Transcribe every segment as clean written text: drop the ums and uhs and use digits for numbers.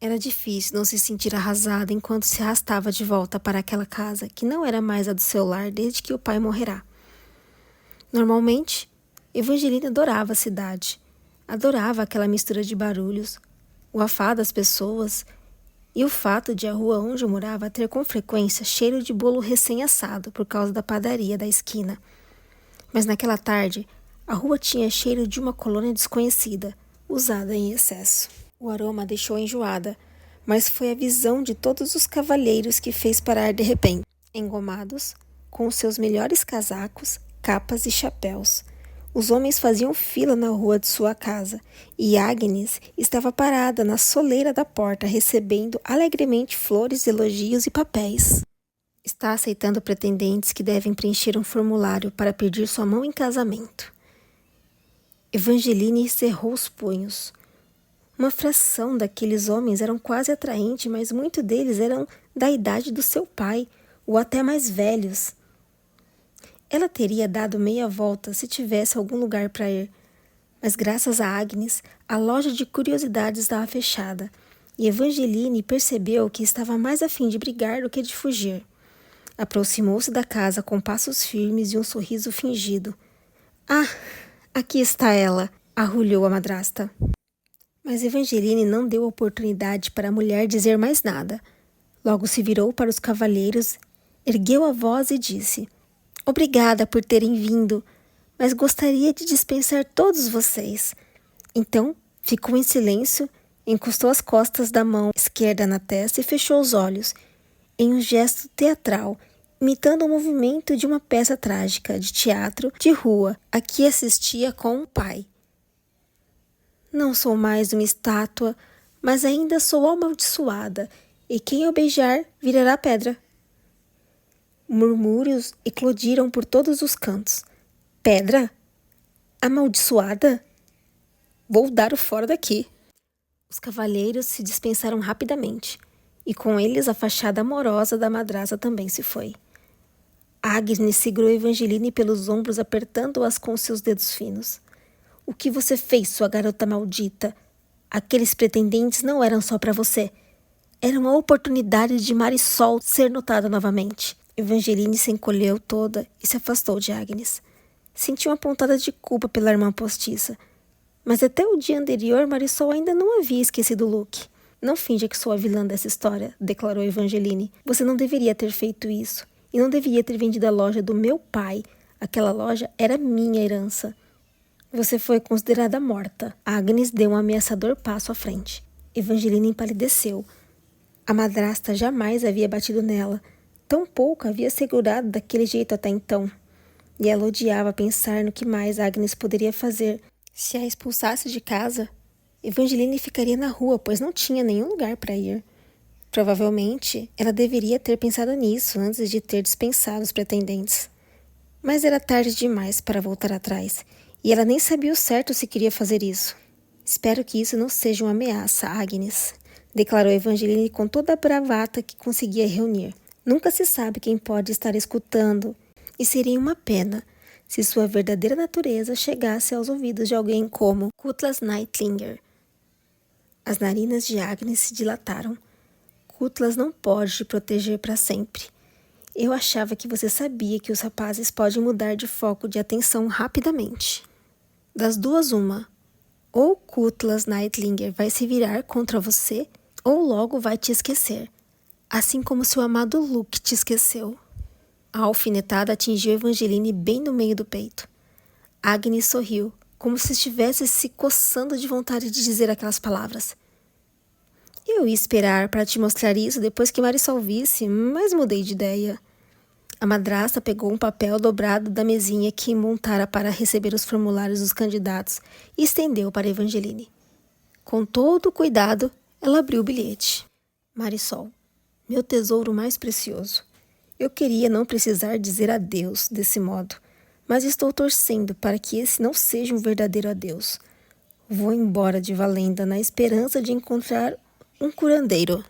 Era difícil não se sentir arrasada enquanto se arrastava de volta para aquela casa que não era mais a do seu lar desde que o pai morrerá. Normalmente, Evangelina adorava a cidade, adorava aquela mistura de barulhos, o afado das pessoas e o fato de a rua onde eu morava ter com frequência cheiro de bolo recém-assado por causa da padaria da esquina. Mas naquela tarde, a rua tinha cheiro de uma colônia desconhecida, usada em excesso. O aroma deixou enjoada, mas foi a visão de todos os cavalheiros que fez parar de repente, engomados, com os seus melhores casacos, capas e chapéus. Os homens faziam fila na rua de sua casa, e Agnes estava parada na soleira da porta, recebendo alegremente flores, elogios e papéis. Está aceitando pretendentes que devem preencher um formulário para pedir sua mão em casamento. Evangeline cerrou os punhos. Uma fração daqueles homens eram quase atraentes, mas muitos deles eram da idade do seu pai, ou até mais velhos. Ela teria dado meia volta se tivesse algum lugar para ir, mas graças a Agnes, a loja de curiosidades estava fechada, e Evangeline percebeu que estava mais a fim de brigar do que de fugir. Aproximou-se da casa com passos firmes e um sorriso fingido. — Ah, aqui está ela! Arrulhou a madrasta. Mas Evangeline não deu oportunidade para a mulher dizer mais nada. Logo se virou para os cavalheiros, ergueu a voz e disse: — Obrigada por terem vindo, mas gostaria de dispensar todos vocês. Então ficou em silêncio, encostou as costas da mão esquerda na testa e fechou os olhos, em um gesto teatral, imitando o movimento de uma peça trágica de teatro de rua a que assistia com o pai. Não sou mais uma estátua, mas ainda sou amaldiçoada, e quem eu beijar virará pedra. Murmúrios eclodiram por todos os cantos. Pedra? Amaldiçoada? Vou dar o fora daqui. Os cavalheiros se dispensaram rapidamente, e com eles a fachada amorosa da madrasta também se foi. Agnes segurou Evangeline pelos ombros, apertando-as com seus dedos finos. — O que você fez, sua garota maldita? Aqueles pretendentes não eram só para você. Era uma oportunidade de Marisol ser notada novamente. Evangeline se encolheu toda e se afastou de Agnes. Sentiu uma pontada de culpa pela irmã postiça. Mas até o dia anterior, Marisol ainda não havia esquecido Luke. — Não finja que sou a vilã dessa história, declarou Evangeline. Você não deveria ter feito isso. E não deveria ter vendido a loja do meu pai. Aquela loja era minha herança. Você foi considerada morta. Agnes deu um ameaçador passo à frente. Evangeline empalideceu. A madrasta jamais havia batido nela. Tão pouco havia segurado daquele jeito até então. E ela odiava pensar no que mais Agnes poderia fazer. Se a expulsasse de casa, Evangeline ficaria na rua, pois não tinha nenhum lugar para ir. Provavelmente, ela deveria ter pensado nisso antes de ter dispensado os pretendentes. Mas era tarde demais para voltar atrás. E ela nem sabia o certo se queria fazer isso. — Espero que isso não seja uma ameaça, Agnes, declarou Evangeline com toda a bravata que conseguia reunir. Nunca se sabe quem pode estar escutando, e seria uma pena se sua verdadeira natureza chegasse aos ouvidos de alguém como Cutlass Nightlinger. As narinas de Agnes se dilataram. Cutlass não pode te proteger para sempre. Eu achava que você sabia que os rapazes podem mudar de foco de atenção rapidamente. Das duas, uma. Ou Cutlass Nightlinger vai se virar contra você, ou logo vai te esquecer. Assim como seu amado Luke te esqueceu. A alfinetada atingiu Evangeline bem no meio do peito. Agnes sorriu, como se estivesse se coçando de vontade de dizer aquelas palavras. Eu ia esperar para te mostrar isso depois que Marisol visse, mas mudei de ideia. A madrasta pegou um papel dobrado da mesinha que montara para receber os formulários dos candidatos e estendeu para Evangeline. Com todo o cuidado, ela abriu o bilhete. Marisol, meu tesouro mais precioso. Eu queria não precisar dizer adeus desse modo, mas estou torcendo para que esse não seja um verdadeiro adeus. Vou embora de Valenda na esperança de encontrar um curandeiro.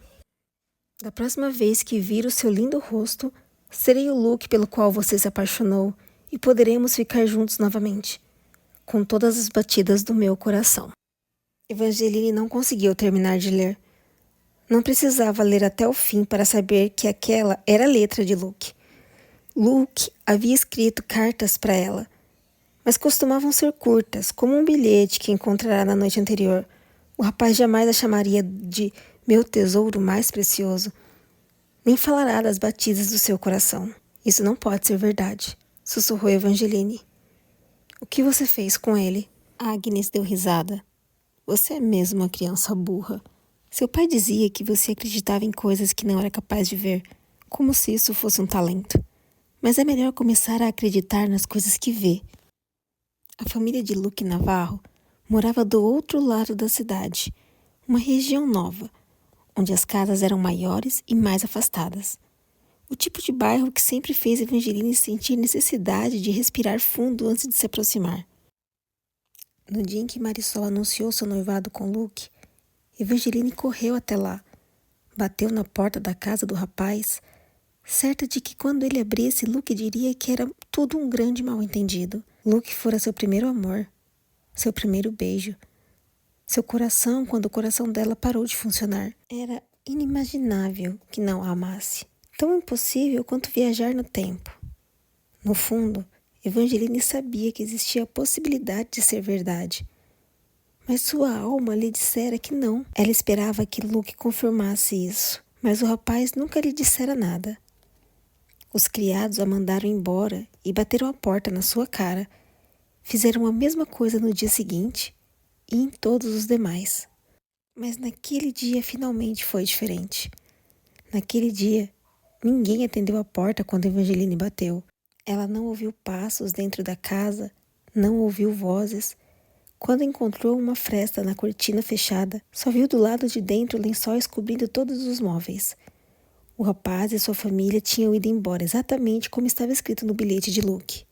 Da próxima vez que vir o seu lindo rosto, serei o Luke pelo qual você se apaixonou e poderemos ficar juntos novamente, com todas as batidas do meu coração. Evangeline não conseguiu terminar de ler. Não precisava ler até o fim para saber que aquela era a letra de Luke. Luke havia escrito cartas para ela, mas costumavam ser curtas, como um bilhete que encontrará na noite anterior. O rapaz jamais a chamaria de meu tesouro mais precioso, nem falará das batidas do seu coração. Isso não pode ser verdade, sussurrou Evangeline. O que você fez com ele? Agnes deu risada. Você é mesmo uma criança burra. Seu pai dizia que você acreditava em coisas que não era capaz de ver, como se isso fosse um talento. Mas é melhor começar a acreditar nas coisas que vê. A família de Luke Navarro morava do outro lado da cidade, uma região nova, onde as casas eram maiores e mais afastadas. O tipo de bairro que sempre fez Evangeline sentir necessidade de respirar fundo antes de se aproximar. No dia em que Marisol anunciou seu noivado com Luke, Evangeline correu até lá, bateu na porta da casa do rapaz, certa de que quando ele abrisse, Luke diria que era tudo um grande mal-entendido. Luke fora seu primeiro amor, seu primeiro beijo, seu coração quando o coração dela parou de funcionar. Era inimaginável que não a amasse, tão impossível quanto viajar no tempo. No fundo, Evangeline sabia que existia a possibilidade de ser verdade, mas sua alma lhe dissera que não. Ela esperava que Luke confirmasse isso, mas o rapaz nunca lhe dissera nada. Os criados a mandaram embora e bateram a porta na sua cara. Fizeram a mesma coisa no dia seguinte e em todos os demais. Mas naquele dia finalmente foi diferente. Naquele dia, ninguém atendeu a porta quando Evangeline bateu. Ela não ouviu passos dentro da casa, não ouviu vozes. Quando encontrou uma fresta na cortina fechada, só viu do lado de dentro lençóis cobrindo todos os móveis. O rapaz e sua família tinham ido embora exatamente como estava escrito no bilhete de Luke.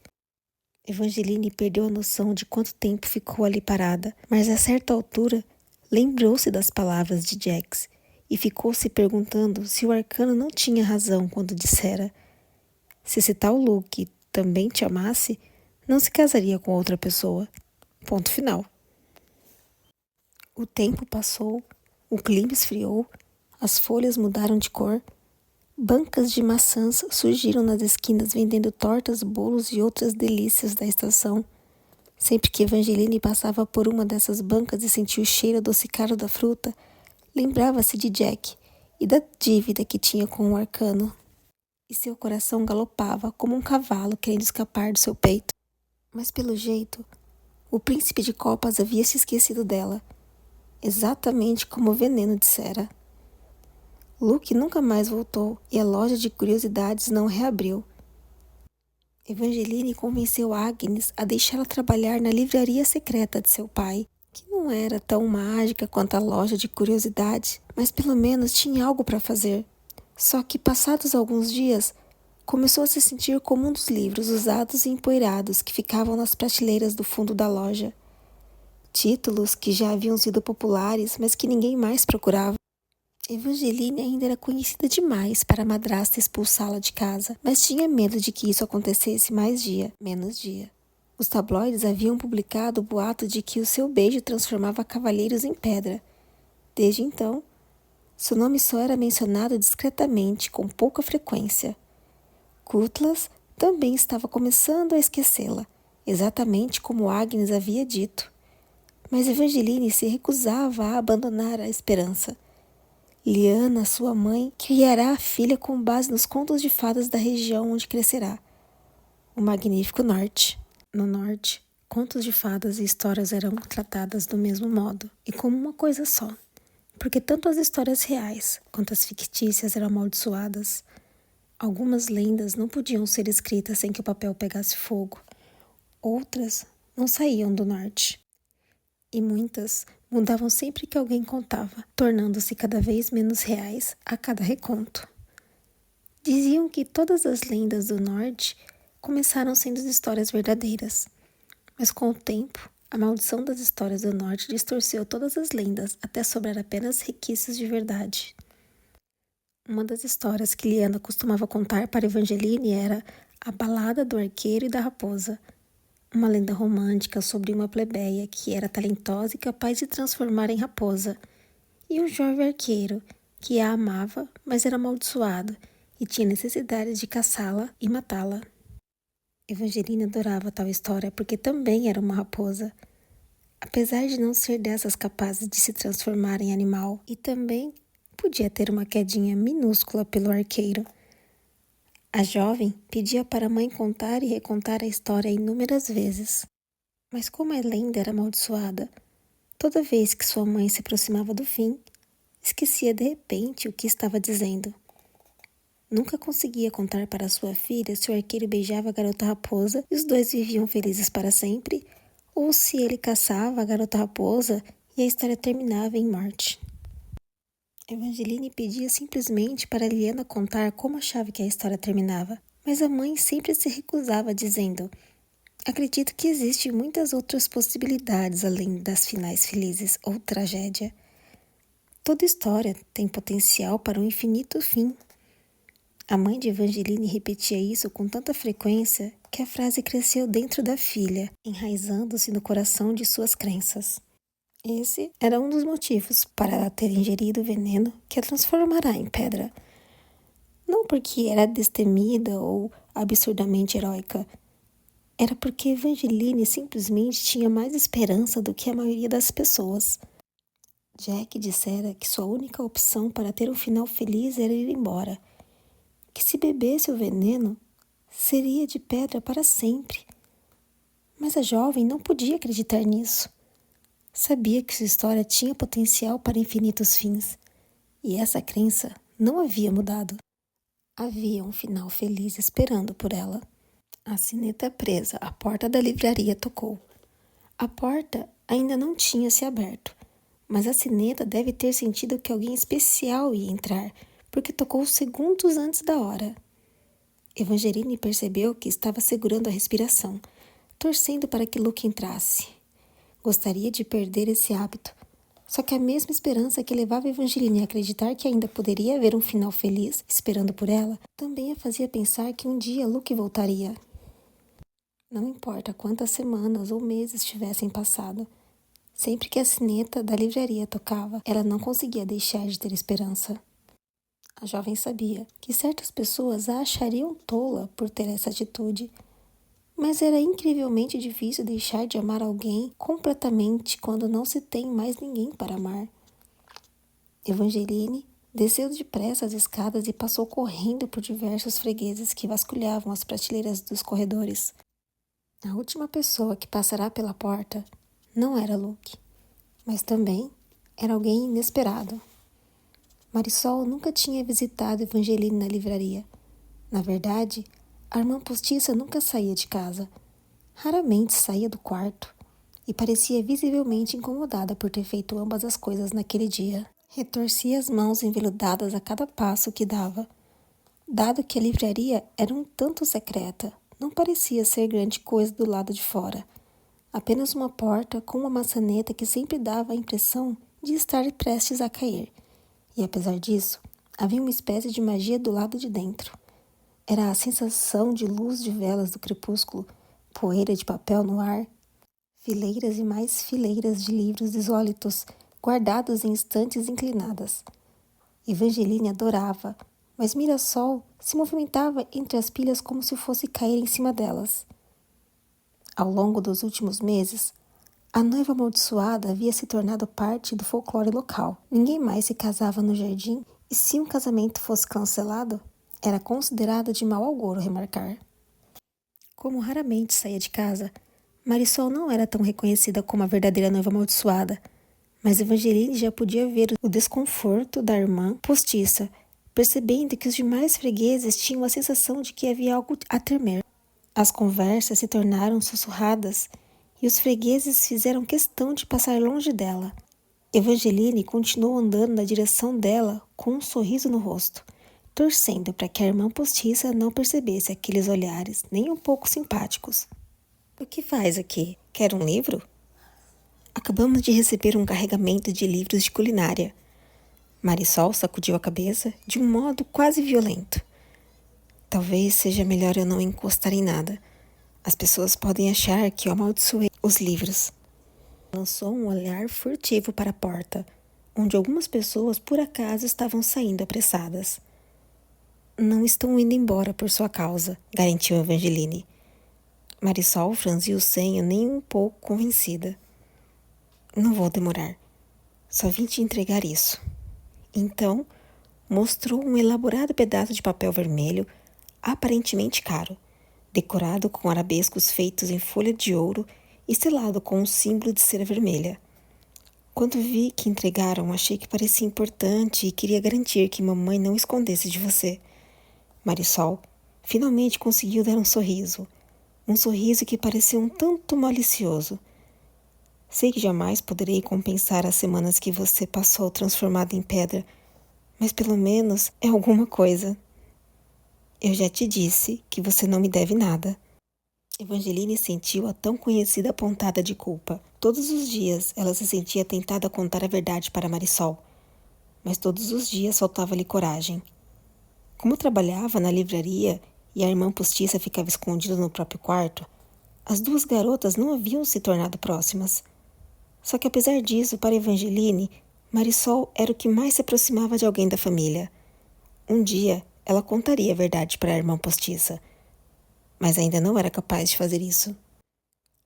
Evangeline perdeu a noção de quanto tempo ficou ali parada, mas a certa altura lembrou-se das palavras de Jax e ficou se perguntando se o arcano não tinha razão quando dissera: se esse tal Luke também te amasse, não se casaria com outra pessoa. Ponto final. O tempo passou, o clima esfriou, as folhas mudaram de cor. Bancas de maçãs surgiram nas esquinas vendendo tortas, bolos e outras delícias da estação. Sempre que Evangeline passava por uma dessas bancas e sentia o cheiro adocicado da fruta, lembrava-se de Jack e da dívida que tinha com o arcano. E seu coração galopava como um cavalo querendo escapar do seu peito. Mas pelo jeito, o príncipe de copas havia se esquecido dela, exatamente como o veneno dissera. Luke nunca mais voltou e a loja de curiosidades não reabriu. Evangeline convenceu Agnes a deixá-la trabalhar na livraria secreta de seu pai, que não era tão mágica quanto a loja de curiosidades, mas pelo menos tinha algo para fazer. Só que, passados alguns dias, começou a se sentir como um dos livros usados e empoeirados que ficavam nas prateleiras do fundo da loja. Títulos que já haviam sido populares, mas que ninguém mais procurava. Evangeline ainda era conhecida demais para a madrasta expulsá-la de casa, mas tinha medo de que isso acontecesse mais dia, menos dia. Os tabloides haviam publicado o boato de que o seu beijo transformava cavalheiros em pedra. Desde então, seu nome só era mencionado discretamente, com pouca frequência. Cutlass também estava começando a esquecê-la, exatamente como Agnes havia dito. Mas Evangeline se recusava a abandonar a esperança. Liana, sua mãe, criará a filha com base nos contos de fadas da região onde crescerá, o Magnífico Norte. No Norte, contos de fadas e histórias eram tratadas do mesmo modo e como uma coisa só, porque tanto as histórias reais quanto as fictícias eram amaldiçoadas. Algumas lendas não podiam ser escritas sem que o papel pegasse fogo, outras não saíam do Norte. E muitas mudavam sempre que alguém contava, tornando-se cada vez menos reais a cada reconto. Diziam que todas as lendas do Norte começaram sendo histórias verdadeiras, mas com o tempo, a maldição das histórias do Norte distorceu todas as lendas até sobrar apenas requisitos de verdade. Uma das histórias que Liana costumava contar para Evangeline era A Balada do Arqueiro e da Raposa, uma lenda romântica sobre uma plebeia que era talentosa e capaz de transformar em raposa, e um jovem arqueiro que a amava, mas era amaldiçoado e tinha necessidade de caçá-la e matá-la. Evangeline adorava tal história porque também era uma raposa, apesar de não ser dessas capazes de se transformar em animal, e também podia ter uma quedinha minúscula pelo arqueiro. A jovem pedia para a mãe contar e recontar a história inúmeras vezes. Mas como a lenda era amaldiçoada, toda vez que sua mãe se aproximava do fim, esquecia de repente o que estava dizendo. Nunca conseguia contar para sua filha se o arqueiro beijava a garota raposa e os dois viviam felizes para sempre, ou se ele caçava a garota raposa e a história terminava em morte. Evangeline pedia simplesmente para Liliana contar como achava que a história terminava, mas a mãe sempre se recusava, dizendo: acredito que existem muitas outras possibilidades além das finais felizes ou tragédia. Toda história tem potencial para um infinito fim. A mãe de Evangeline repetia isso com tanta frequência que a frase cresceu dentro da filha, enraizando-se no coração de suas crenças. Esse era um dos motivos para ela ter ingerido o veneno que a transformará em pedra. Não porque era destemida ou absurdamente heróica. Era porque Evangeline simplesmente tinha mais esperança do que a maioria das pessoas. Jack dissera que sua única opção para ter um final feliz era ir embora, que se bebesse o veneno, seria de pedra para sempre. Mas a jovem não podia acreditar nisso. Sabia que sua história tinha potencial para infinitos fins, e essa crença não havia mudado. Havia um final feliz esperando por ela. A sineta presa à porta da livraria tocou. A porta ainda não tinha se aberto, mas a sineta deve ter sentido que alguém especial ia entrar, porque tocou segundos antes da hora. Evangeline percebeu que estava segurando a respiração, torcendo para que Luke entrasse. Gostaria de perder esse hábito, só que a mesma esperança que levava Evangeline a acreditar que ainda poderia haver um final feliz esperando por ela, também a fazia pensar que um dia Luke voltaria. Não importa quantas semanas ou meses tivessem passado, sempre que a sineta da livraria tocava, ela não conseguia deixar de ter esperança. A jovem sabia que certas pessoas a achariam tola por ter essa atitude, mas era incrivelmente difícil deixar de amar alguém completamente quando não se tem mais ninguém para amar. Evangeline desceu depressa as escadas e passou correndo por diversos fregueses que vasculhavam as prateleiras dos corredores. A última pessoa que passará pela porta não era Luke, mas também era alguém inesperado. Marisol nunca tinha visitado Evangeline na livraria. Na verdade, a irmã postiça nunca saía de casa. Raramente saía do quarto e parecia visivelmente incomodada por ter feito ambas as coisas naquele dia. Retorcia as mãos enveludadas a cada passo que dava. Dado que a livraria era um tanto secreta, não parecia ser grande coisa do lado de fora. Apenas uma porta com uma maçaneta que sempre dava a impressão de estar prestes a cair. E apesar disso, havia uma espécie de magia do lado de dentro. Era a sensação de luz de velas do crepúsculo, poeira de papel no ar, fileiras e mais fileiras de livros desólitos, guardados em estantes inclinadas. Evangeline adorava, mas Mirassol se movimentava entre as pilhas como se fosse cair em cima delas. Ao longo dos últimos meses, a noiva amaldiçoada havia se tornado parte do folclore local. Ninguém mais se casava no jardim e se um casamento fosse cancelado, era considerado de mau agouro remarcar. Como raramente saía de casa, Marisol não era tão reconhecida como a verdadeira noiva amaldiçoada, mas Evangeline já podia ver o desconforto da irmã postiça, percebendo que os demais fregueses tinham a sensação de que havia algo a temer. As conversas se tornaram sussurradas e os fregueses fizeram questão de passar longe dela. Evangeline continuou andando na direção dela com um sorriso no rosto, torcendo para que a irmã postiça não percebesse aqueles olhares nem um pouco simpáticos. O que faz aqui? Quer um livro? Acabamos de receber um carregamento de livros de culinária. Marisol sacudiu a cabeça de um modo quase violento. Talvez seja melhor eu não encostar em nada. As pessoas podem achar que eu amaldiçoei os livros. Lançou um olhar furtivo para a porta, onde algumas pessoas por acaso estavam saindo apressadas. Não estão indo embora por sua causa, garantiu Evangeline. Marisol franziu o senho nem um pouco convencida. Não vou demorar. Só vim te entregar isso. Então, mostrou um elaborado pedaço de papel vermelho, aparentemente caro, decorado com arabescos feitos em folha de ouro e selado com um símbolo de cera vermelha. Quando vi que entregaram, achei que parecia importante e queria garantir que mamãe não escondesse de você. Marisol finalmente conseguiu dar um sorriso que parecia um tanto malicioso. Sei que jamais poderei compensar as semanas que você passou transformada em pedra, mas pelo menos é alguma coisa. Eu já te disse que você não me deve nada. Evangeline sentiu a tão conhecida pontada de culpa. Todos os dias ela se sentia tentada a contar a verdade para Marisol, mas todos os dias faltava-lhe coragem. Como trabalhava na livraria e a irmã postiça ficava escondida no próprio quarto, as duas garotas não haviam se tornado próximas. Só que apesar disso, para Evangeline, Marisol era o que mais se aproximava de alguém da família. Um dia, ela contaria a verdade para a irmã postiça, mas ainda não era capaz de fazer isso.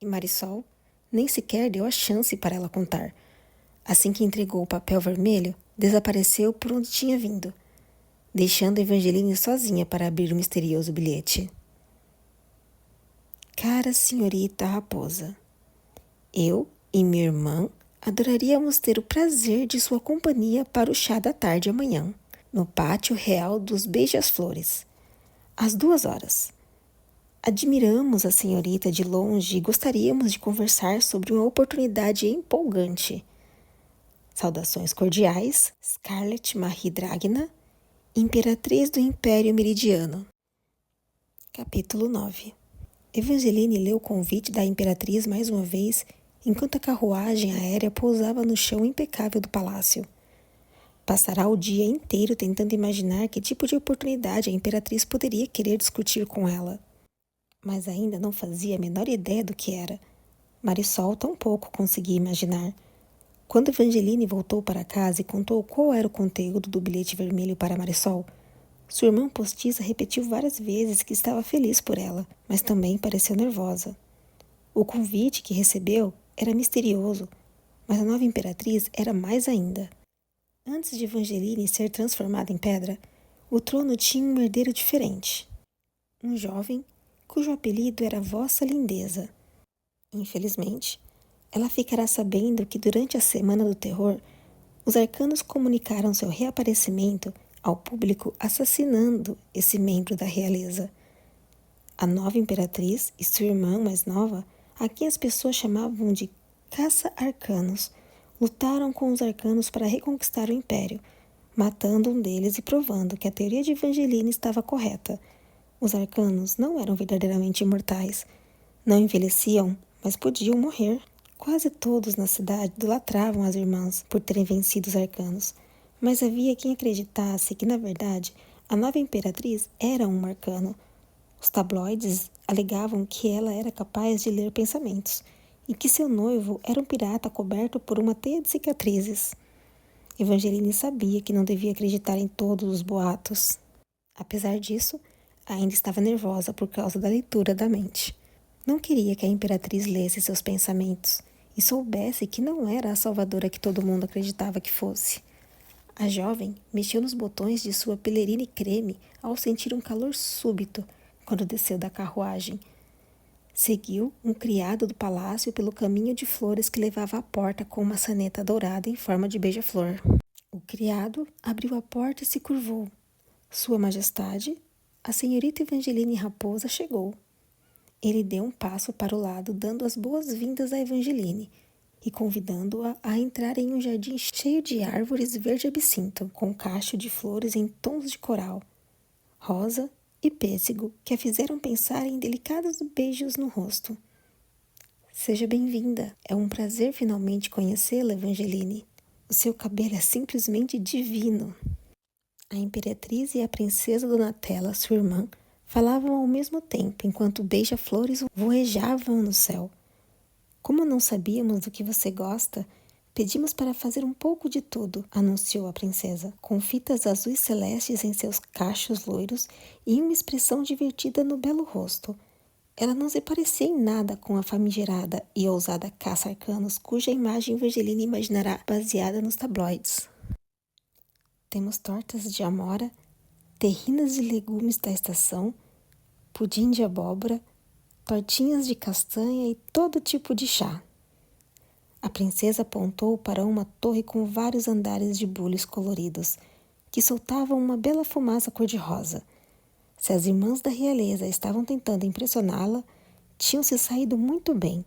E Marisol nem sequer deu a chance para ela contar. Assim que entregou o papel vermelho, desapareceu por onde tinha vindo, deixando Evangeline sozinha para abrir o misterioso bilhete. Cara senhorita Raposa, eu e minha irmã adoraríamos ter o prazer de sua companhia para o chá da tarde amanhã, no pátio real dos Beijas-Flores, às 2 horas. Admiramos a senhorita de longe e gostaríamos de conversar sobre uma oportunidade empolgante. Saudações cordiais, Scarlett Marie Dragna, Imperatriz do Império Meridiano. Capítulo 9. Evangeline leu o convite da Imperatriz mais uma vez, enquanto a carruagem aérea pousava no chão impecável do palácio. Passará o dia inteiro tentando imaginar que tipo de oportunidade a Imperatriz poderia querer discutir com ela. Mas ainda não fazia a menor ideia do que era. Marisol tampouco conseguia imaginar. Quando Evangeline voltou para casa e contou qual era o conteúdo do bilhete vermelho para Marisol, sua irmã postiça repetiu várias vezes que estava feliz por ela, mas também pareceu nervosa. O convite que recebeu era misterioso, mas a nova imperatriz era mais ainda. Antes de Evangeline ser transformada em pedra, o trono tinha um herdeiro diferente. Um jovem cujo apelido era Vossa Lindeza. Infelizmente, ela ficará sabendo que durante a Semana do Terror, os arcanos comunicaram seu reaparecimento ao público assassinando esse membro da realeza. A nova imperatriz e sua irmã mais nova, a quem as pessoas chamavam de caça-arcanos, lutaram com os arcanos para reconquistar o império, matando um deles e provando que a teoria de Evangeline estava correta. Os arcanos não eram verdadeiramente imortais. Não envelheciam, mas podiam morrer. Quase todos na cidade idolatravam as irmãs por terem vencido os arcanos. Mas havia quem acreditasse que, na verdade, a nova imperatriz era um arcano. Os tabloides alegavam que ela era capaz de ler pensamentos e que seu noivo era um pirata coberto por uma teia de cicatrizes. Evangeline sabia que não devia acreditar em todos os boatos. Apesar disso, ainda estava nervosa por causa da leitura da mente. Não queria que a imperatriz lesse seus pensamentos e soubesse que não era a salvadora que todo mundo acreditava que fosse. A jovem mexeu nos botões de sua pelerine creme ao sentir um calor súbito quando desceu da carruagem. Seguiu um criado do palácio pelo caminho de flores que levava à porta com uma maçaneta dourada em forma de beija-flor. O criado abriu a porta e se curvou. Sua Majestade, a senhorita Evangeline Raposa chegou. Ele deu um passo para o lado, dando as boas-vindas a Evangeline e convidando-a a entrar em um jardim cheio de árvores verde absinto, com um cacho de flores em tons de coral, rosa e pêssego, que a fizeram pensar em delicados beijos no rosto. Seja bem-vinda. É um prazer finalmente conhecê-la, Evangeline. O seu cabelo é simplesmente divino. A imperatriz e a princesa Donatella, sua irmã, falavam ao mesmo tempo, enquanto beija-flores voejavam no céu. Como não sabíamos do que você gosta, Pedimos para fazer um pouco de tudo, anunciou a princesa, com fitas azuis celestes em seus cachos loiros e uma expressão divertida no belo rosto. Ela não se parecia em nada com a famigerada e ousada caça arcanos, cuja imagem Evangeline imaginará baseada nos tabloides. Temos tortas de amora, terrinas de legumes da estação, pudim de abóbora, tortinhas de castanha e todo tipo de chá. A princesa apontou para uma torre com vários andares de bulhos coloridos, que soltavam uma bela fumaça cor-de-rosa. Se as irmãs da realeza estavam tentando impressioná-la, tinham se saído muito bem.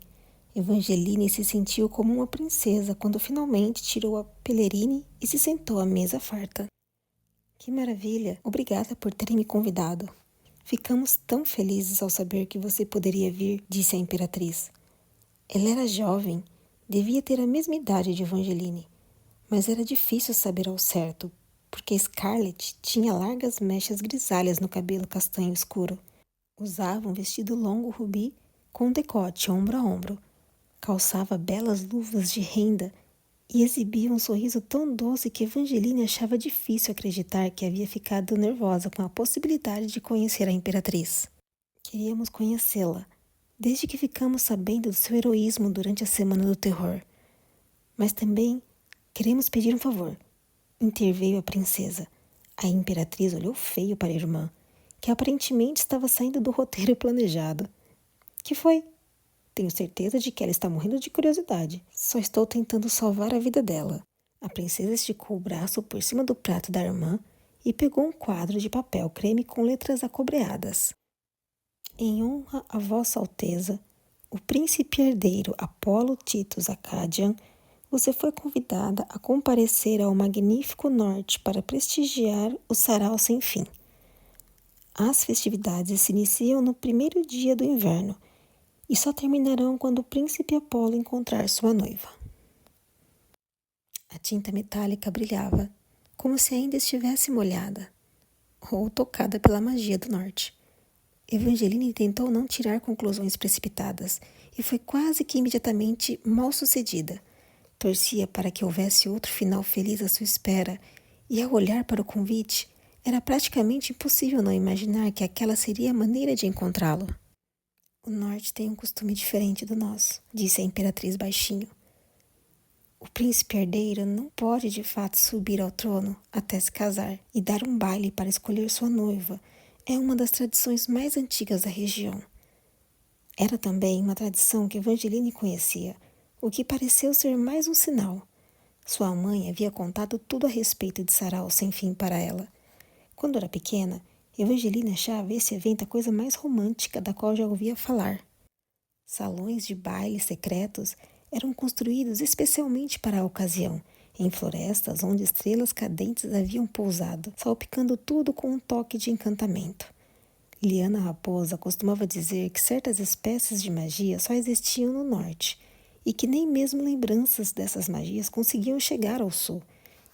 Evangeline se sentiu como uma princesa quando finalmente tirou a pelerine e se sentou à mesa farta. Que maravilha! Obrigada por terem me convidado. Ficamos tão felizes ao saber que você poderia vir, disse a imperatriz. Ela era jovem, devia ter a mesma idade de Evangeline, mas era difícil saber ao certo, porque Scarlett tinha largas mechas grisalhas no cabelo castanho escuro. Usava um vestido longo rubi com decote ombro a ombro. Calçava belas luvas de renda e exibia um sorriso tão doce que Evangeline achava difícil acreditar que havia ficado nervosa com a possibilidade de conhecer a imperatriz. Queríamos conhecê-la, desde que ficamos sabendo do seu heroísmo durante a Semana do Terror. Mas também queremos pedir um favor, interveio a princesa. A imperatriz olhou feio para a irmã, que aparentemente estava saindo do roteiro planejado. Que foi? Tenho certeza de que ela está morrendo de curiosidade. Só estou tentando salvar a vida dela. A princesa esticou o braço por cima do prato da irmã e pegou um quadro de papel creme com letras acobreadas. Em honra a Vossa Alteza, o príncipe herdeiro Apolo Titus Acadian, você foi convidada a comparecer ao magnífico norte para prestigiar o Sarau Sem Fim. As festividades se iniciam no primeiro dia do inverno e só terminarão quando o príncipe Apolo encontrar sua noiva. A tinta metálica brilhava, como se ainda estivesse molhada, ou tocada pela magia do norte. Evangeline tentou não tirar conclusões precipitadas e foi quase que imediatamente mal sucedida. Torcia para que houvesse outro final feliz à sua espera, e ao olhar para o convite, era praticamente impossível não imaginar que aquela seria a maneira de encontrá-lo. O norte tem um costume diferente do nosso, disse a imperatriz baixinho. O príncipe herdeiro não pode de fato subir ao trono até se casar, e dar um baile para escolher sua noiva é uma das tradições mais antigas da região. Era também uma tradição que Evangeline conhecia, o que pareceu ser mais um sinal. Sua mãe havia contado tudo a respeito de Sarau Sem Fim para ela. Quando era pequena, Evangeline achava esse evento a coisa mais romântica da qual já ouvia falar. Salões de baile secretos eram construídos especialmente para a ocasião, em florestas onde estrelas cadentes haviam pousado, salpicando tudo com um toque de encantamento. Liana Raposa costumava dizer que certas espécies de magia só existiam no norte, e que nem mesmo lembranças dessas magias conseguiam chegar ao sul.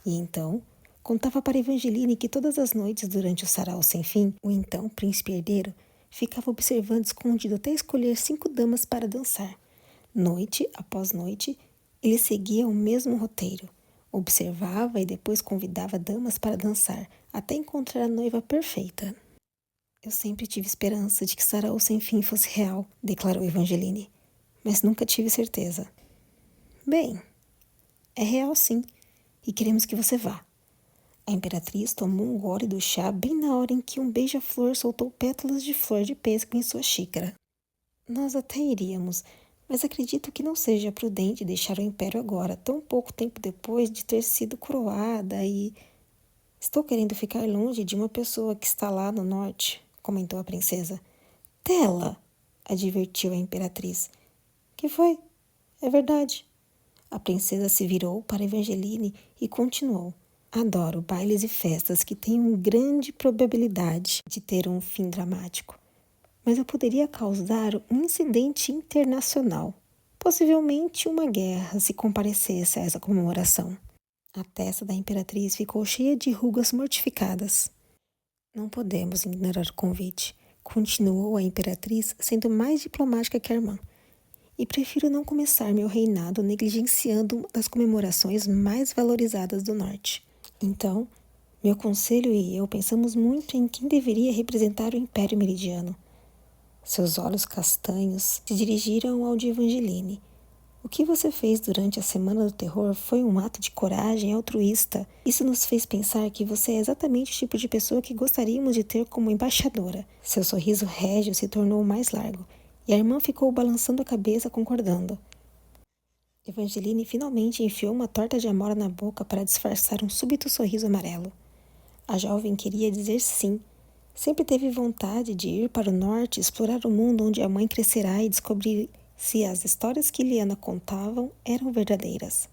E então, contava para Evangeline que todas as noites durante o Sarau Sem Fim, o então príncipe herdeiro ficava observando escondido até escolher 5 damas para dançar. Noite após noite, ele seguia o mesmo roteiro. Observava e depois convidava damas para dançar, até encontrar a noiva perfeita. Eu sempre tive esperança de que Sarau Sem Fim fosse real, declarou Evangeline, mas nunca tive certeza. Bem, é real sim, e queremos que você vá. A imperatriz tomou um gole do chá bem na hora em que um beija-flor soltou pétalas de flor de pêssego em sua xícara. Nós até iríamos, mas acredito que não seja prudente deixar o império agora, tão pouco tempo depois de ter sido coroada e... Estou querendo ficar longe de uma pessoa que está lá no norte, comentou a princesa. Tela, advertiu a imperatriz. Que foi? É verdade. A princesa se virou para Evangeline e continuou. Adoro bailes e festas que têm uma grande probabilidade de ter um fim dramático. Mas eu poderia causar um incidente internacional. Possivelmente uma guerra se comparecesse a essa comemoração. A testa da imperatriz ficou cheia de rugas mortificadas. Não podemos ignorar o convite, continuou a imperatriz, sendo mais diplomática que a irmã. e prefiro não começar meu reinado negligenciando uma das comemorações mais valorizadas do norte. Então, meu conselho e eu pensamos muito em quem deveria representar o Império Meridiano. Seus olhos castanhos se dirigiram ao de Evangeline. O que você fez durante a Semana do Terror foi um ato de coragem altruísta. Isso nos fez pensar que você é exatamente o tipo de pessoa que gostaríamos de ter como embaixadora. Seu sorriso régio se tornou mais largo, e a irmã ficou balançando a cabeça, concordando. Evangeline finalmente enfiou uma torta de amora na boca para disfarçar um súbito sorriso amarelo. A jovem queria dizer sim. Sempre teve vontade de ir para o norte, explorar o mundo onde a mãe crescerá e descobrir se as histórias que Liana contavam eram verdadeiras.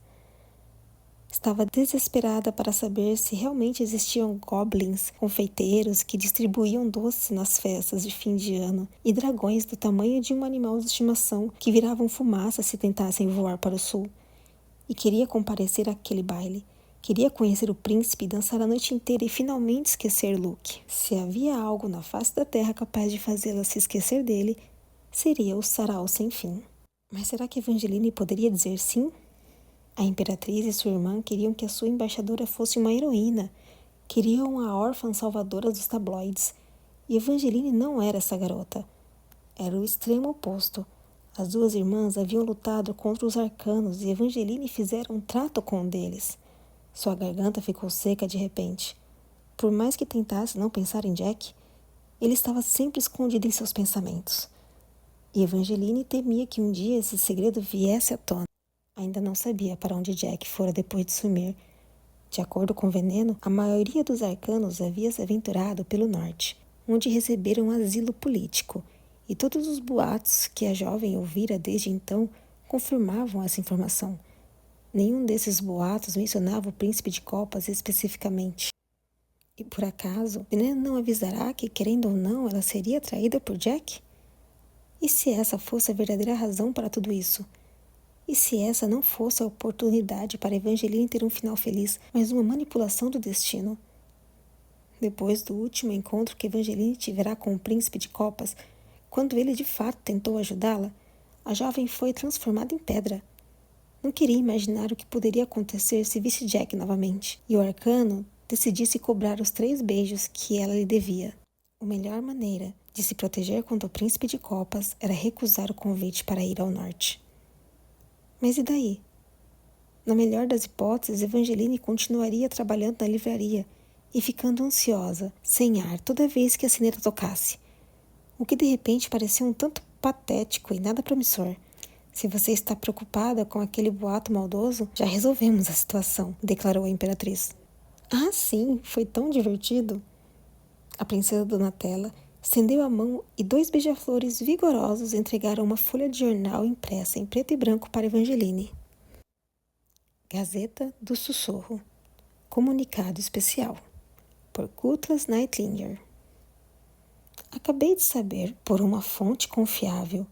Estava desesperada para saber se realmente existiam goblins, confeiteiros que distribuíam doces nas festas de fim de ano e dragões do tamanho de um animal de estimação que viravam fumaça se tentassem voar para o sul. E queria comparecer àquele baile. Queria conhecer o príncipe, dançar a noite inteira e finalmente esquecer Luke. Se havia algo na face da terra capaz de fazê-la se esquecer dele, seria o sarau sem fim. Mas será que Evangeline poderia dizer sim? A imperatriz e sua irmã queriam que a sua embaixadora fosse uma heroína. Queriam a órfã salvadora dos tabloides. E Evangeline não era essa garota. Era o extremo oposto. As duas irmãs haviam lutado contra os arcanos e Evangeline fizera um trato com um deles. Sua garganta ficou seca de repente. Por mais que tentasse não pensar em Jack, ele estava sempre escondido em seus pensamentos. E Evangeline temia que um dia esse segredo viesse à tona. Ainda não sabia para onde Jack fora depois de sumir. De acordo com o Veneno, a maioria dos arcanos havia se aventurado pelo norte, onde receberam um asilo político, e todos os boatos que a jovem ouvira desde então confirmavam essa informação. Nenhum desses boatos mencionava o príncipe de copas especificamente. E por acaso, Veneno não avisará que, querendo ou não, ela seria atraída por Jack? E se essa fosse a verdadeira razão para tudo isso? E se essa não fosse a oportunidade para Evangeline ter um final feliz, mas uma manipulação do destino? Depois do último encontro que Evangeline tiverá com o príncipe de copas, quando ele de fato tentou ajudá-la, a jovem foi transformada em pedra. Não queria imaginar o que poderia acontecer se visse Jack novamente, e o arcano decidisse cobrar os 3 beijos que ela lhe devia. A melhor maneira de se proteger contra o príncipe de copas era recusar o convite para ir ao norte. Mas e daí? Na melhor das hipóteses, Evangeline continuaria trabalhando na livraria e ficando ansiosa, sem ar, toda vez que a sineta tocasse, o que de repente parecia um tanto patético e nada promissor. Se você está preocupada com aquele boato maldoso, já resolvemos a situação, declarou a imperatriz. Ah, sim, foi tão divertido. A princesa Donatella estendeu a mão e 2 beija-flores vigorosos entregaram uma folha de jornal impressa em preto e branco para Evangeline. Gazeta do Sussurro. Comunicado especial. Por Cutlass Nightlinger. Acabei de saber, por uma fonte confiável,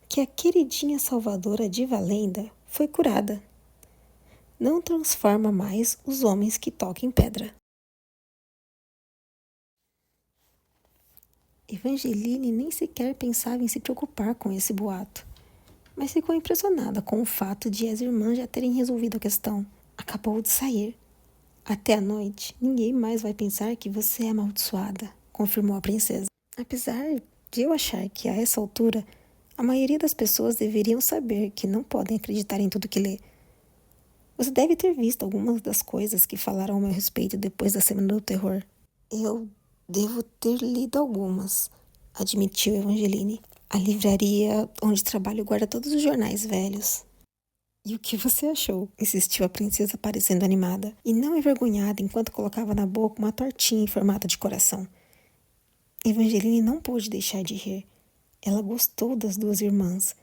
que a queridinha salvadora de Valenda foi curada. Não transforma mais os homens que tocam pedra. Evangeline nem sequer pensava em se preocupar com esse boato, mas ficou impressionada com o fato de as irmãs já terem resolvido a questão. Acabou de sair. Até a noite, ninguém mais vai pensar que você é amaldiçoada, confirmou a princesa. Apesar de eu achar que a essa altura, a maioria das pessoas deveriam saber que não podem acreditar em tudo que lê. Você deve ter visto algumas das coisas que falaram ao meu respeito depois da Semana do Terror. Eu devo ter lido algumas, admitiu Evangeline. A livraria onde trabalho guarda todos os jornais velhos. E o que você achou? Insistiu a princesa, parecendo animada, e não envergonhada enquanto colocava na boca uma tortinha em formato de coração. Evangeline não pôde deixar de rir. Ela gostou das 2 irmãs.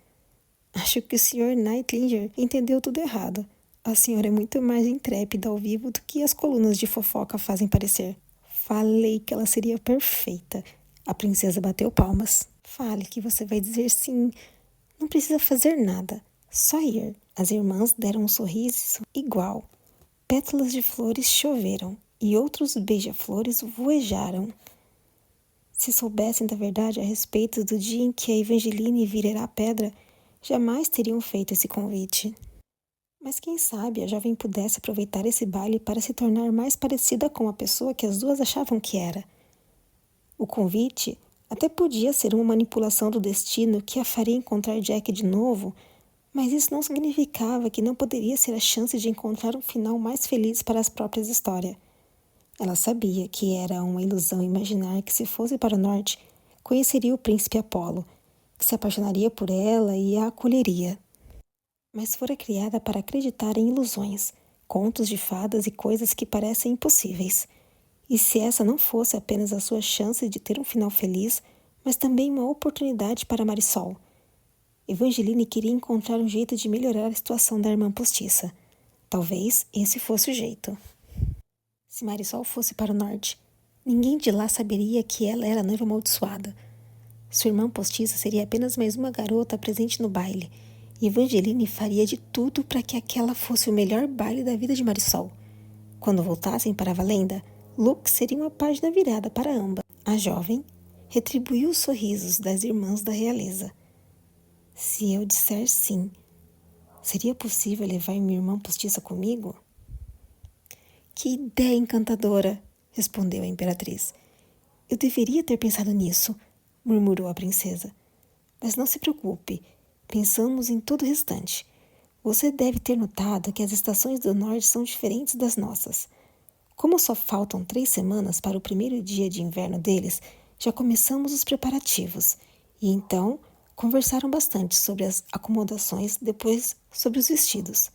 Acho que o Sr. Nightlinger entendeu tudo errado. A senhora é muito mais intrépida ao vivo do que as colunas de fofoca fazem parecer. Falei que ela seria perfeita. A princesa bateu palmas. Fale que você vai dizer sim. Não precisa fazer nada. Só ir. As irmãs deram um sorriso igual. Pétalas de flores choveram e outros beija-flores voejaram. Se soubessem da verdade a respeito do dia em que a Evangeline virará pedra, jamais teriam feito esse convite. Mas quem sabe a jovem pudesse aproveitar esse baile para se tornar mais parecida com a pessoa que as duas achavam que era. O convite até podia ser uma manipulação do destino que a faria encontrar Jack de novo, mas isso não significava que não poderia ser a chance de encontrar um final mais feliz para as próprias histórias. Ela sabia que era uma ilusão imaginar que, se fosse para o norte, conheceria o príncipe Apolo, que se apaixonaria por ela e a acolheria. Mas fora criada para acreditar em ilusões, contos de fadas e coisas que parecem impossíveis. E se essa não fosse apenas a sua chance de ter um final feliz, mas também uma oportunidade para Marisol. Evangeline queria encontrar um jeito de melhorar a situação da irmã postiça. Talvez esse fosse o jeito. Se Marisol fosse para o norte, ninguém de lá saberia que ela era a noiva amaldiçoada. Sua irmã postiça seria apenas mais uma garota presente no baile, e Evangeline faria de tudo para que aquela fosse o melhor baile da vida de Marisol. Quando voltassem para a Valenda, Luke seria uma página virada para ambas. A jovem retribuiu os sorrisos das irmãs da realeza. Se eu disser sim, seria possível levar minha irmã postiça comigo? Que ideia encantadora, respondeu a imperatriz. Eu deveria ter pensado nisso, murmurou a princesa. Mas não se preocupe, pensamos em todo o restante. Você deve ter notado que as estações do norte são diferentes das nossas. Como só faltam 3 semanas para o primeiro dia de inverno deles, já começamos os preparativos. E então, conversaram bastante sobre as acomodações, depois sobre os vestidos.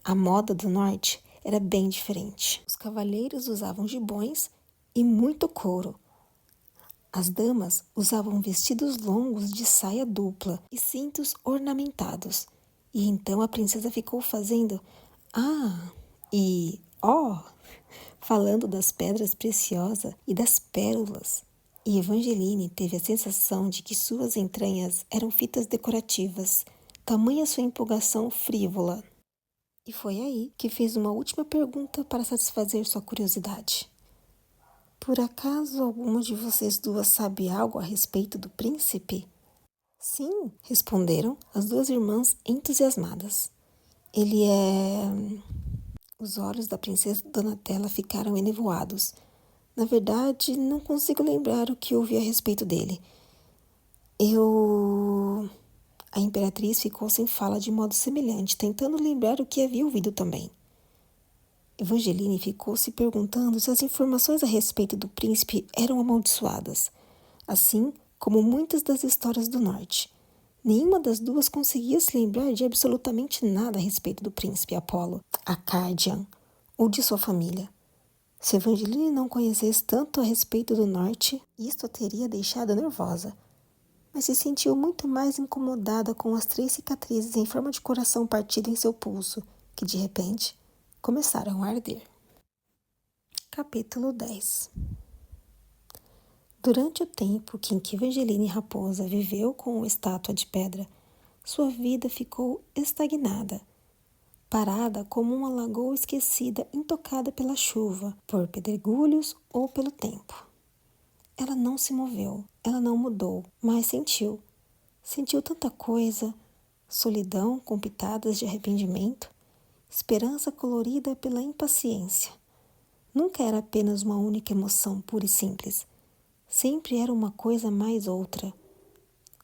A moda do norte era bem diferente. Os cavalheiros usavam gibões e muito couro. As damas usavam vestidos longos de saia dupla e cintos ornamentados. E então a princesa ficou fazendo falando das pedras preciosas e das pérolas. E Evangeline teve a sensação de que suas entranhas eram fitas decorativas, tamanha sua empolgação frívola. E foi aí que fez uma última pergunta para satisfazer sua curiosidade. Por acaso alguma de vocês duas sabe algo a respeito do príncipe? Sim, responderam as duas irmãs entusiasmadas. Ele é... Os olhos da princesa Donatella ficaram enevoados. Na verdade, não consigo lembrar o que ouvi a respeito dele. A imperatriz ficou sem fala de modo semelhante, tentando lembrar o que havia ouvido também. Evangeline ficou se perguntando se as informações a respeito do príncipe eram amaldiçoadas, assim como muitas das histórias do norte. Nenhuma das duas conseguia se lembrar de absolutamente nada a respeito do príncipe Apolo, Arcadian ou de sua família. Se Evangeline não conhecesse tanto a respeito do norte, isto a teria deixado nervosa, mas se sentiu muito mais incomodada com as 3 cicatrizes em forma de coração partido em seu pulso, que de repente começaram a arder. Capítulo 10. Durante o tempo em que Evangeline Raposa viveu com a estátua de pedra, sua vida ficou estagnada, parada como uma lagoa esquecida, intocada pela chuva, por pedregulhos ou pelo tempo. Ela não se moveu, ela não mudou, mas sentiu. Sentiu tanta coisa, solidão com pitadas de arrependimento, esperança colorida pela impaciência. Nunca era apenas uma única emoção pura e simples. Sempre era uma coisa mais outra.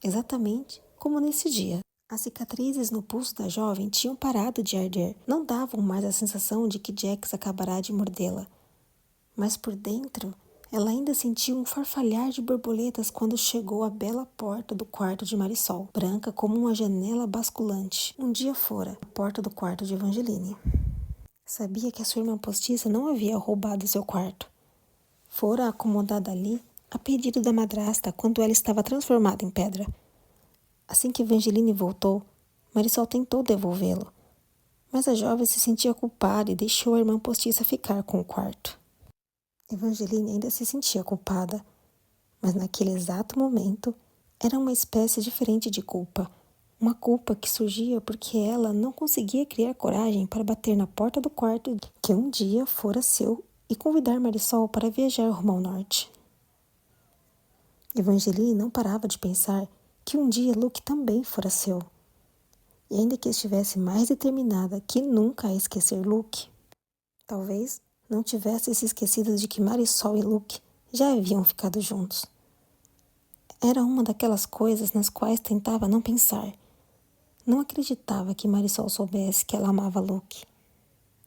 Exatamente como nesse dia. As cicatrizes no pulso da jovem tinham parado de arder. Não davam mais a sensação de que Jax acabará de mordê-la. Mas por dentro, ela ainda sentiu um farfalhar de borboletas quando chegou à bela porta do quarto de Marisol, branca como uma janela basculante. Um dia fora, a porta do quarto de Evangeline. Sabia que a sua irmã postiça não havia roubado seu quarto. Fora acomodada ali a pedido da madrasta quando ela estava transformada em pedra. Assim que Evangeline voltou, Marisol tentou devolvê-lo, mas a jovem se sentia culpada e deixou a irmã postiça ficar com o quarto. Evangeline ainda se sentia culpada, mas naquele exato momento era uma espécie diferente de culpa, uma culpa que surgia porque ela não conseguia criar coragem para bater na porta do quarto que um dia fora seu e convidar Marisol para viajar rumo ao norte. Evangeline não parava de pensar que um dia Luke também fora seu. e ainda que estivesse mais determinada que nunca a esquecer Luke, talvez não tivesse se esquecido de que Marisol e Luke já haviam ficado juntos. Era uma daquelas coisas nas quais tentava não pensar. Não acreditava que Marisol soubesse que ela amava Luke.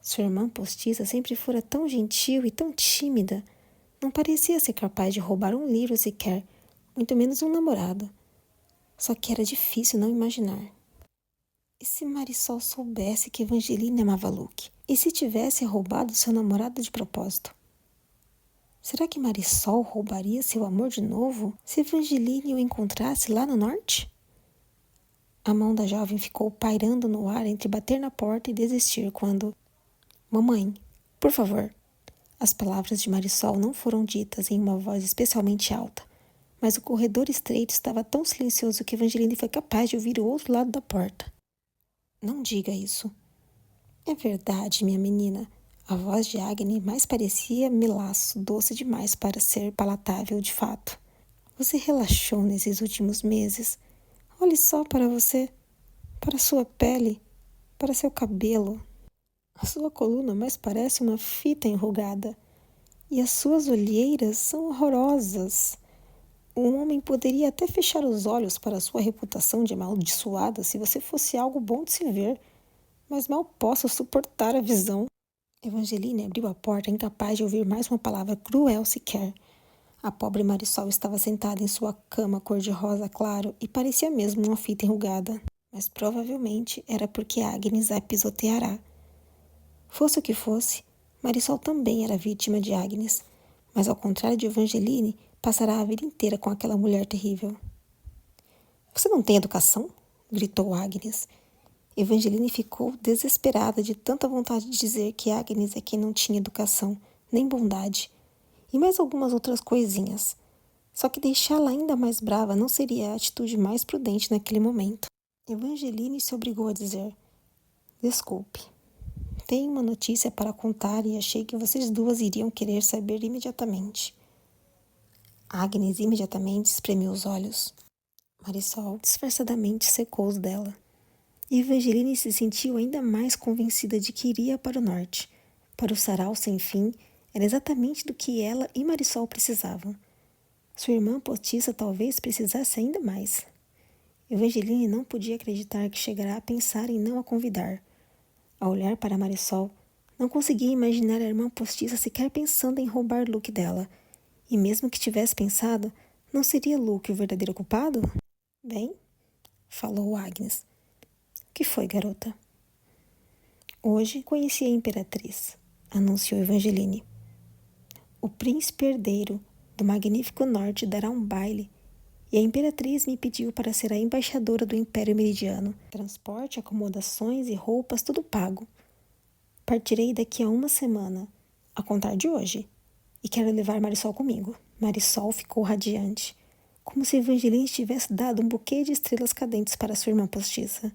Sua irmã postiça sempre fora tão gentil e tão tímida. Não parecia ser capaz de roubar um livro sequer, muito menos um namorado. Só que era difícil não imaginar. E se Marisol soubesse que Evangeline amava Luke? E se tivesse roubado seu namorado de propósito? Será que Marisol roubaria seu amor de novo se Evangeline o encontrasse lá no norte? A mão da jovem ficou pairando no ar entre bater na porta e desistir quando... Mamãe, por favor. As palavras de Marisol não foram ditas em uma voz especialmente alta, mas o corredor estreito estava tão silencioso que Evangeline foi capaz de ouvir o outro lado da porta. Não diga isso. É verdade, minha menina. A voz de Agnes mais parecia melaço, doce demais para ser palatável de fato. Você relaxou nesses últimos meses. Olhe só para você, para sua pele, para seu cabelo. A sua coluna mais parece uma fita enrugada. E as suas olheiras são horrorosas. Um homem poderia até fechar os olhos para a sua reputação de amaldiçoada se você fosse algo bom de se ver, mas mal posso suportar a visão. Evangeline abriu a porta, incapaz de ouvir mais uma palavra cruel sequer. A pobre Marisol estava sentada em sua cama cor-de-rosa claro e parecia mesmo uma fita enrugada, mas provavelmente era porque Agnes a pisoteará. Fosse o que fosse, Marisol também era vítima de Agnes, mas ao contrário de Evangeline, passará a vida inteira com aquela mulher terrível. Você não tem educação? Gritou Agnes. Evangeline ficou desesperada de tanta vontade de dizer que Agnes é quem não tinha educação, nem bondade, e mais algumas outras coisinhas. Só que deixá-la ainda mais brava não seria a atitude mais prudente naquele momento. Evangeline se obrigou a dizer: Desculpe, tenho uma notícia para contar e achei que vocês duas iriam querer saber imediatamente. Agnes imediatamente espremeu os olhos. Marisol disfarçadamente secou os dela. E Evangeline se sentiu ainda mais convencida de que iria para o norte. Para o sarau sem fim, era exatamente do que ela e Marisol precisavam. Sua irmã postiça talvez precisasse ainda mais. Evangeline não podia acreditar que chegará a pensar em não a convidar. Ao olhar para Marisol, não conseguia imaginar a irmã postiça sequer pensando em roubar Luke dela. E mesmo que tivesse pensado, não seria Luke o verdadeiro culpado? Bem, falou Agnes. O que foi, garota? Hoje conheci a Imperatriz, anunciou Evangeline. O príncipe herdeiro do magnífico norte dará um baile e a Imperatriz me pediu para ser a embaixadora do Império Meridiano. Transporte, acomodações e roupas, tudo pago. Partirei daqui a uma semana, a contar de hoje. E quero levar Marisol comigo. Marisol ficou radiante, como se Evangeline tivesse dado um buquê de estrelas cadentes para sua irmã postiça.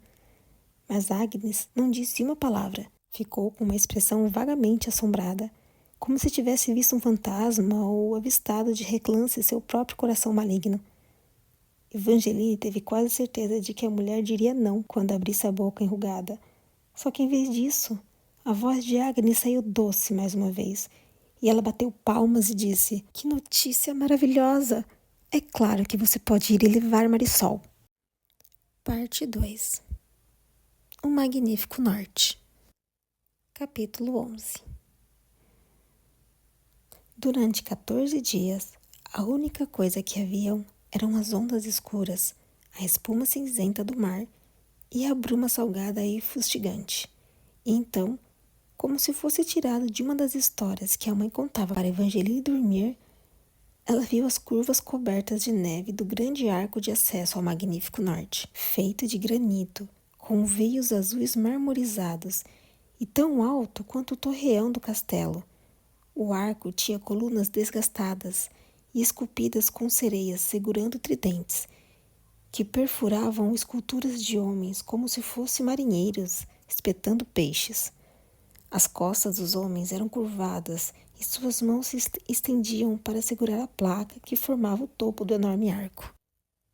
Mas Agnes não disse uma palavra. Ficou com uma expressão vagamente assombrada, como se tivesse visto um fantasma ou avistado de relance seu próprio coração maligno. Evangeline teve quase certeza de que a mulher diria não quando abrisse a boca enrugada. Só que em vez disso, a voz de Agnes saiu doce mais uma vez, e ela bateu palmas e disse: Que notícia maravilhosa! É claro que você pode ir e levar Marisol. Parte 2. O Magnífico Norte. Capítulo 11. Durante 14 dias, a única coisa que haviam eram as ondas escuras, a espuma cinzenta do mar e a bruma salgada e fustigante. E então, como se fosse tirado de uma das histórias que a mãe contava para Evangeline dormir, ela viu as curvas cobertas de neve do grande arco de acesso ao Magnífico Norte, feito de granito, com veios azuis marmorizados e tão alto quanto o torreão do castelo. O arco tinha colunas desgastadas e esculpidas com sereias segurando tridentes, que perfuravam esculturas de homens como se fossem marinheiros espetando peixes. As costas dos homens eram curvadas e suas mãos se estendiam para segurar a placa que formava o topo do enorme arco.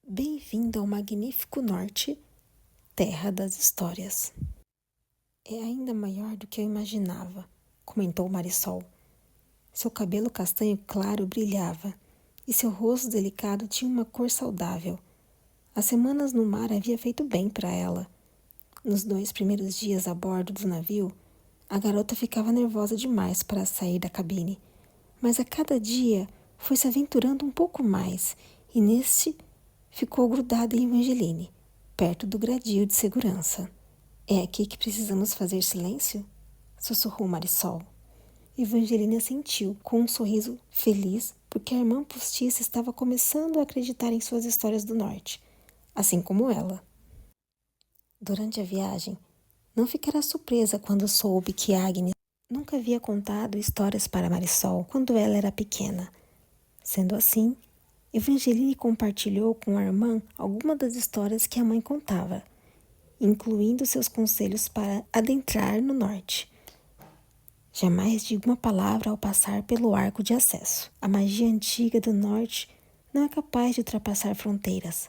Bem-vindo ao Magnífico Norte, Terra das Histórias. É ainda maior do que eu imaginava, comentou Marisol. Seu cabelo castanho claro brilhava e seu rosto delicado tinha uma cor saudável. As semanas no mar havia feito bem para ela. Nos 2 primeiros dias a bordo do navio, a garota ficava nervosa demais para sair da cabine, mas a cada dia foi se aventurando um pouco mais e neste ficou grudada em Evangeline, perto do gradil de segurança. É aqui que precisamos fazer silêncio? Sussurrou Marisol. Evangeline assentiu, com um sorriso feliz, porque a irmã postiça estava começando a acreditar em suas histórias do norte, assim como ela. Durante a viagem, não ficará surpresa quando soube que Agnes nunca havia contado histórias para Marisol quando ela era pequena. Sendo assim, Evangeline compartilhou com a irmã algumas das histórias que a mãe contava, incluindo seus conselhos para adentrar no norte. Jamais diga uma palavra ao passar pelo arco de acesso. A magia antiga do norte não é capaz de ultrapassar fronteiras,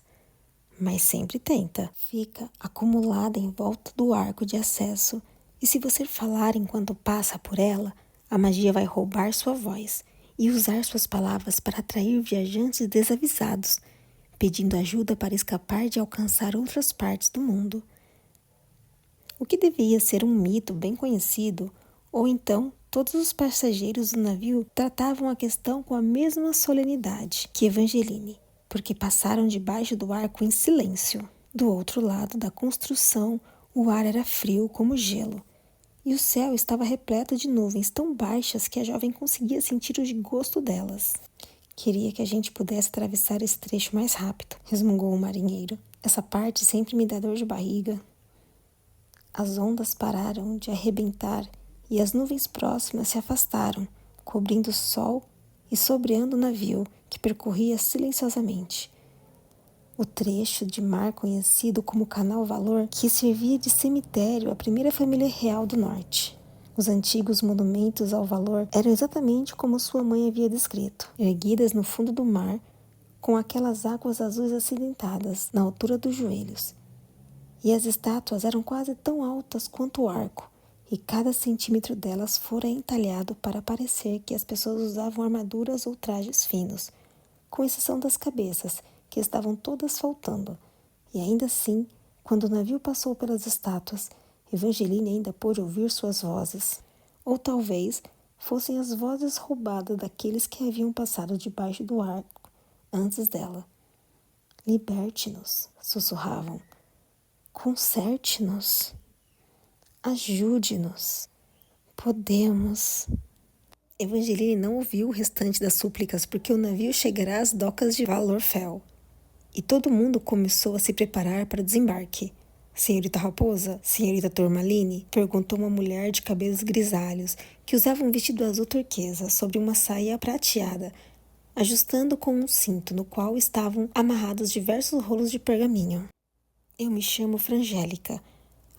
mas sempre tenta. Fica acumulada em volta do arco de acesso e se você falar enquanto passa por ela, a magia vai roubar sua voz e usar suas palavras para atrair viajantes desavisados, pedindo ajuda para escapar de alcançar outras partes do mundo. O que devia ser um mito bem conhecido, ou então todos os passageiros do navio tratavam a questão com a mesma solenidade que Evangeline, porque passaram debaixo do arco em silêncio. Do outro lado da construção, o ar era frio como gelo, e o céu estava repleto de nuvens tão baixas que a jovem conseguia sentir o desgosto delas. Queria que a gente pudesse atravessar esse trecho mais rápido, resmungou o marinheiro. Essa parte sempre me dá dor de barriga. As ondas pararam de arrebentar e as nuvens próximas se afastaram, cobrindo o sol e sobreando o navio, que percorria silenciosamente. O trecho de mar conhecido como Canal Valor, que servia de cemitério à primeira família real do norte. Os antigos monumentos ao valor eram exatamente como sua mãe havia descrito, erguidas no fundo do mar, com aquelas águas azuis acidentadas na altura dos joelhos. E as estátuas eram quase tão altas quanto o arco, e cada centímetro delas fora entalhado para parecer que as pessoas usavam armaduras ou trajes finos, com exceção das cabeças, que estavam todas faltando. E ainda assim, quando o navio passou pelas estátuas, Evangeline ainda pôde ouvir suas vozes. Ou talvez fossem as vozes roubadas daqueles que haviam passado debaixo do arco antes dela. Liberte-nos, sussurravam. Conserte-nos. Ajude-nos. Podemos. Evangeline não ouviu o restante das súplicas porque o navio chegará às docas de Valorfell. E todo mundo começou a se preparar para o desembarque. Senhorita Raposa, senhorita Tormaline, perguntou uma mulher de cabelos grisalhos que usava um vestido azul turquesa sobre uma saia prateada, ajustando com um cinto no qual estavam amarrados diversos rolos de pergaminho. Eu me chamo Frangélica.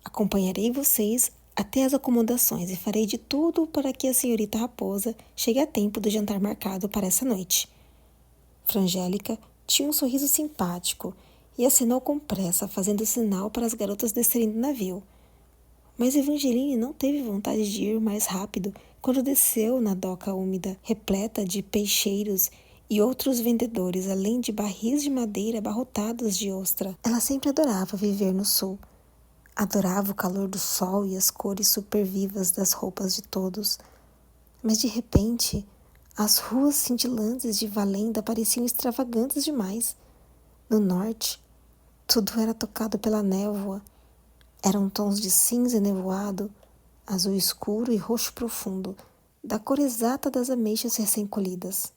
Acompanharei vocês até as acomodações e farei de tudo para que a senhorita Raposa chegue a tempo do jantar marcado para essa noite. Frangélica tinha um sorriso simpático e acenou com pressa, fazendo sinal para as garotas descerem do navio. Mas Evangeline não teve vontade de ir mais rápido quando desceu na doca úmida, repleta de peixeiros e outros vendedores, além de barris de madeira abarrotados de ostra. Ela sempre adorava viver no sul. Adorava o calor do sol e as cores supervivas das roupas de todos. Mas de repente, as ruas cintilantes de Valenda pareciam extravagantes demais. No norte, tudo era tocado pela névoa. Eram tons de cinza nevoado, azul escuro e roxo profundo, da cor exata das ameixas recém-colhidas.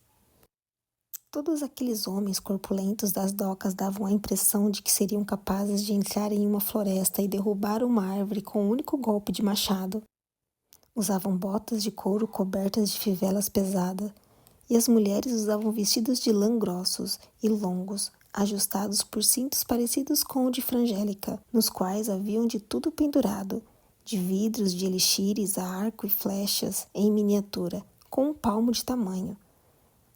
Todos aqueles homens corpulentos das docas davam a impressão de que seriam capazes de entrar em uma floresta e derrubar uma árvore com um único golpe de machado. Usavam botas de couro cobertas de fivelas pesadas, e as mulheres usavam vestidos de lã grossos e longos, ajustados por cintos parecidos com o de Frangélica, nos quais haviam de tudo pendurado, de vidros de elixires a arco e flechas em miniatura, com um palmo de tamanho.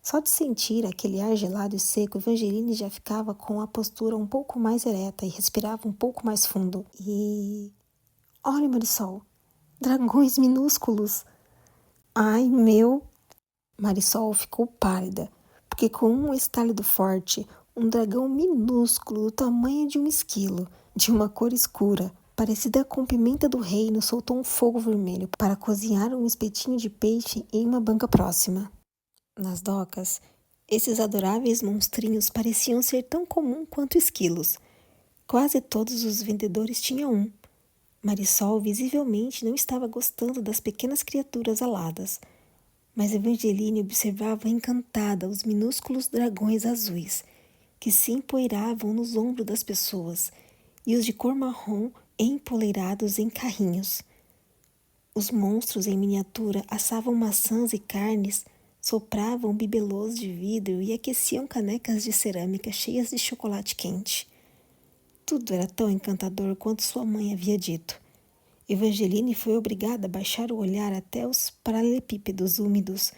Só de sentir aquele ar gelado e seco, Evangeline já ficava com a postura um pouco mais ereta e respirava um pouco mais fundo. Olha, Marisol, dragões minúsculos! Ai, meu! Marisol ficou pálida, porque com um estalido forte, um dragão minúsculo do tamanho de um esquilo, de uma cor escura, parecida com pimenta do reino, soltou um fogo vermelho para cozinhar um espetinho de peixe em uma banca próxima. Nas docas, esses adoráveis monstrinhos pareciam ser tão comum quanto esquilos. Quase todos os vendedores tinham um. Marisol visivelmente não estava gostando das pequenas criaturas aladas, mas Evangeline observava encantada os minúsculos dragões azuis, que se empoeiravam nos ombros das pessoas, e os de cor marrom empoleirados em carrinhos. Os monstros em miniatura assavam maçãs e carnes, sopravam bibelôs de vidro e aqueciam canecas de cerâmica cheias de chocolate quente. Tudo era tão encantador quanto sua mãe havia dito. Evangeline foi obrigada a baixar o olhar até os paralelepípedos úmidos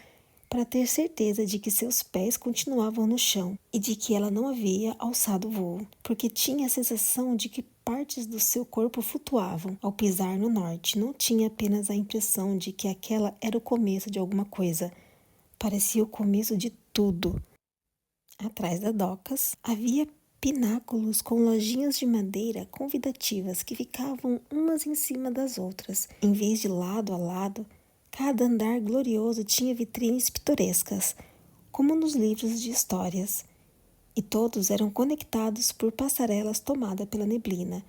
para ter certeza de que seus pés continuavam no chão e de que ela não havia alçado voo, porque tinha a sensação de que partes do seu corpo flutuavam ao pisar no norte. Não tinha apenas a impressão de que aquela era o começo de alguma coisa. Parecia o começo de tudo. Atrás das docas havia pináculos com lojinhas de madeira convidativas que ficavam umas em cima das outras. Em vez de lado a lado, cada andar glorioso tinha vitrines pitorescas, como nos livros de histórias, e todos eram conectados por passarelas tomadas pela neblina,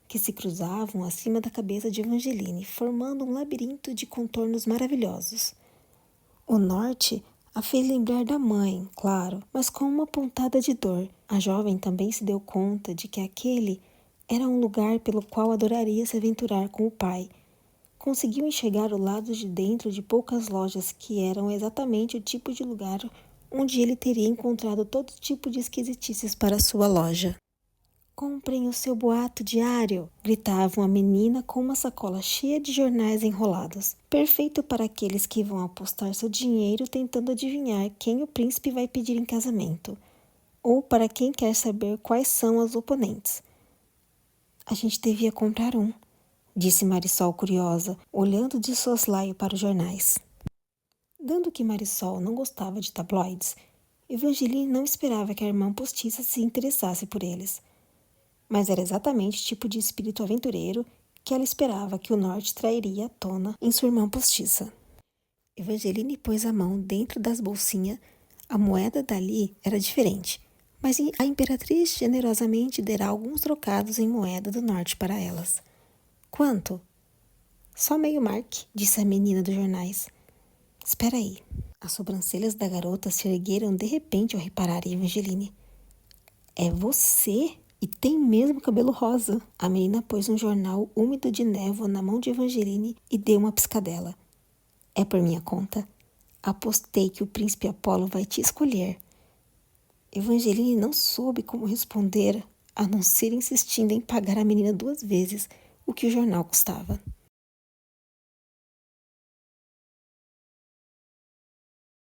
que se cruzavam acima da cabeça de Evangeline, formando um labirinto de contornos maravilhosos. O norte a fez lembrar da mãe, claro, mas com uma pontada de dor. A jovem também se deu conta de que aquele era um lugar pelo qual adoraria se aventurar com o pai. Conseguiu enxergar o lado de dentro de poucas lojas que eram exatamente o tipo de lugar onde ele teria encontrado todo tipo de esquisitices para sua loja. Comprem o seu boato diário, gritava uma menina com uma sacola cheia de jornais enrolados. Perfeito para aqueles que vão apostar seu dinheiro tentando adivinhar quem o príncipe vai pedir em casamento, ou para quem quer saber quais são os oponentes. A gente devia comprar um, disse Marisol curiosa, olhando de soslaio para os jornais. Dando que Marisol não gostava de tabloides, Evangeline não esperava que a irmã postiça se interessasse por eles. Mas era exatamente o tipo de espírito aventureiro que ela esperava que o norte trairia à tona em sua irmã postiça. Evangeline pôs a mão dentro das bolsinhas. A moeda dali era diferente, mas a imperatriz generosamente dera alguns trocados em moeda do norte para elas. Quanto? Só meio mark, disse a menina dos jornais. Espera aí. As sobrancelhas da garota se ergueram de repente ao reparar em Evangeline. É você? E tem mesmo cabelo rosa. A menina pôs um jornal úmido de névoa na mão de Evangeline e deu uma piscadela. É por minha conta. Apostei que o príncipe Apolo vai te escolher. Evangeline não soube como responder, a não ser insistindo em pagar a menina 2 vezes o que o jornal custava.